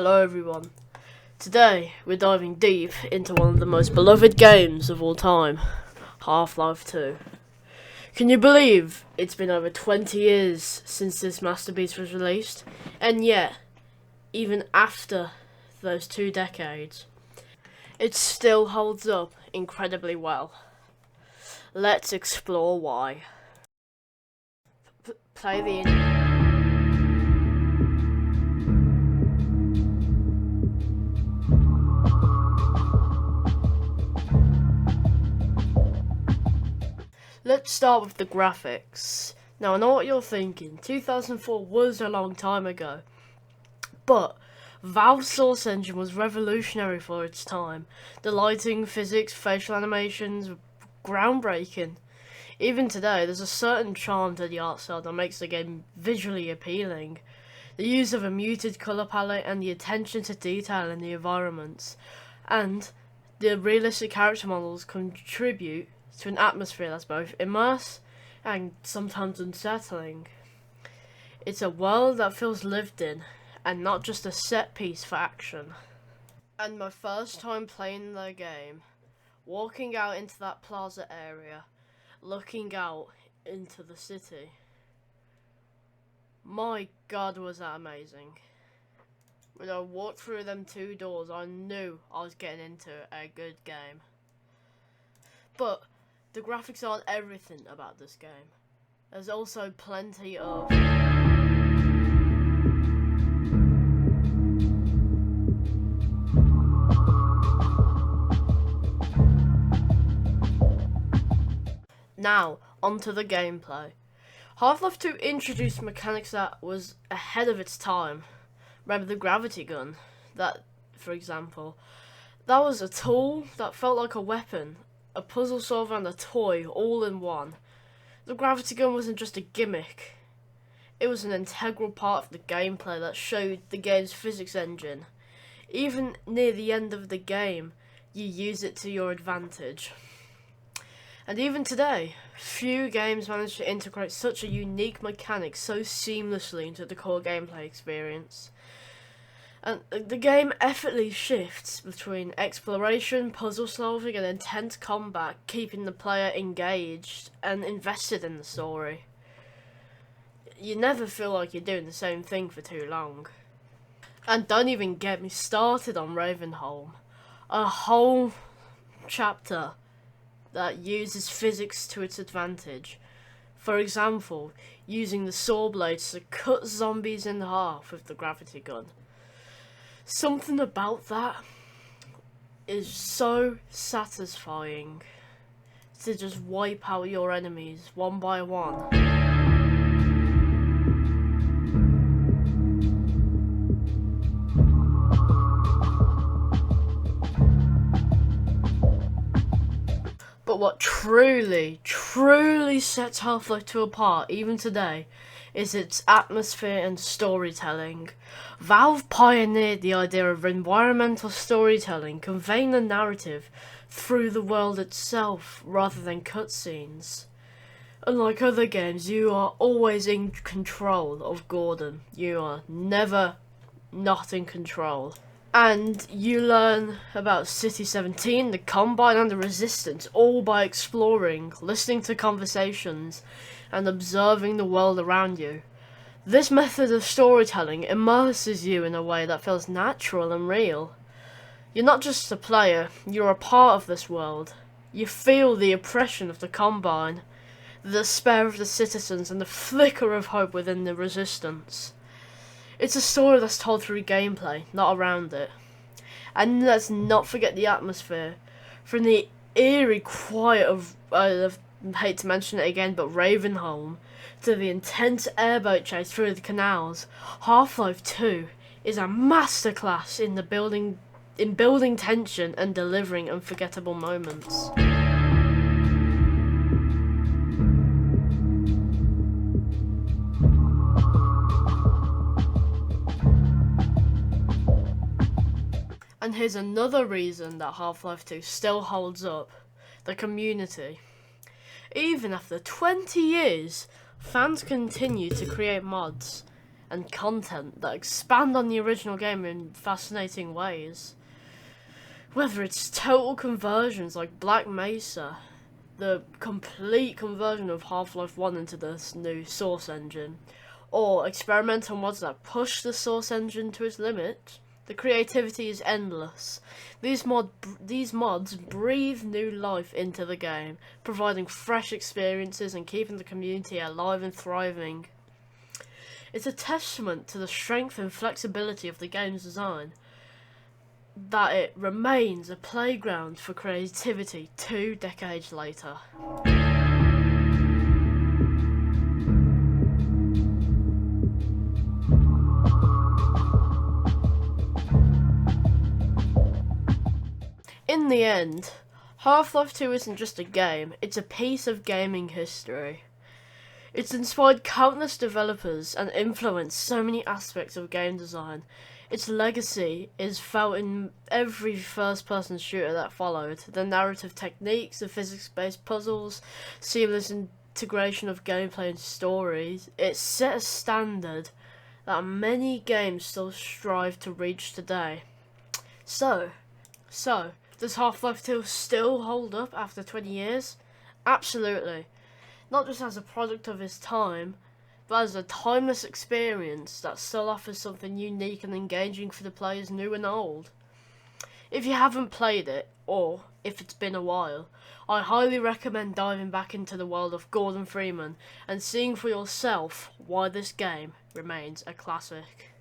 Hello everyone. Today we're diving deep into one of the most beloved games of all time, Half-Life 2. Can you believe it's been over 20 years since this masterpiece was released? And yet, even after those 2 decades, it still holds up incredibly well. Let's explore why. Play the intro. Let's start with the graphics. Now I know what you're thinking, 2004 was a long time ago, but Valve's Source Engine was revolutionary for its time. The lighting, physics, facial animations were groundbreaking. Even today, there's a certain charm to the art style that makes the game visually appealing. The use of a muted colour palette and the attention to detail in the environments, and the realistic character models contribute to an atmosphere that's both immersive and sometimes unsettling. It's a world that feels lived in, and not just a set piece for action. And my first time playing the game, walking out into that plaza area, looking out into the city, my god was that amazing. When I walked through them 2 doors, I knew I was getting into a good game. But the graphics aren't everything about this game. There's also plenty of Now, onto the gameplay. Half-Life 2 introduced mechanics that was ahead of its time. Remember the gravity gun? That, for example, that was a tool that felt like a weapon. A puzzle solver and a toy all in one. The gravity gun wasn't just a gimmick. It was an integral part of the gameplay that showed the game's physics engine. Even near the end of the game, you use it to your advantage. And even today, few games manage to integrate such a unique mechanic so seamlessly into the core gameplay experience. And the game effortlessly shifts between exploration, puzzle solving, and intense combat, keeping the player engaged and invested in the story. You never feel like you're doing the same thing for too long. And don't even get me started on Ravenholm. A whole chapter that uses physics to its advantage. For example, using the saw blades to cut zombies in half with the gravity gun. Something about that is so satisfying, to just wipe out your enemies one by one. But what truly sets Half-Life 2 apart, even today, is its atmosphere and storytelling. Valve pioneered the idea of environmental storytelling, conveying the narrative through the world itself rather than cutscenes. Unlike other games, you are always in control of Gordon. You are never not in control. And you learn about City 17, the Combine, and the Resistance, all by exploring, listening to conversations, and observing the world around you. This method of storytelling immerses you in a way that feels natural and real. You're not just a player, you're a part of this world. You feel the oppression of the Combine, the despair of the citizens, and the flicker of hope within the Resistance. It's a story that's told through gameplay, not around it. And let's not forget the atmosphere. From the eerie quiet of, I hate to mention it again, but Ravenholm, to the intense airboat chase through the canals, Half-Life 2 is a masterclass in building tension and delivering unforgettable moments. And here's another reason that Half-Life 2 still holds up: the community. Even after 20 years, fans continue to create mods and content that expand on the original game in fascinating ways. Whether it's total conversions like Black Mesa, the complete conversion of Half-Life 1 into this new Source engine, or experimental mods that push the Source engine to its limit, the creativity is endless. These mods breathe new life into the game, providing fresh experiences and keeping the community alive and thriving. It's a testament to the strength and flexibility of the game's design that it remains a playground for creativity 2 decades later. In the end, Half-Life 2 isn't just a game, it's a piece of gaming history. It's inspired countless developers and influenced so many aspects of game design. Its legacy is felt in every first-person shooter that followed. The narrative techniques, the physics-based puzzles, seamless integration of gameplay and stories. It set a standard that many games still strive to reach today. So, does Half-Life 2 still hold up after 20 years? Absolutely. Not just as a product of its time, but as a timeless experience that still offers something unique and engaging for the players new and old. If you haven't played it, or if it's been a while, I highly recommend diving back into the world of Gordon Freeman and seeing for yourself why this game remains a classic.